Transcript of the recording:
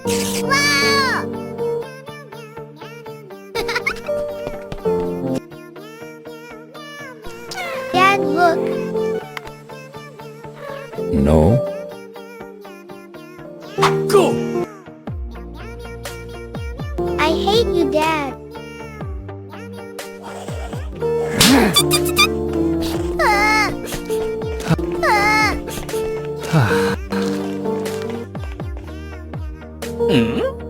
Wow! Dad, look. No. Go! I hate you, Dad. Ah. Ah. Hmm?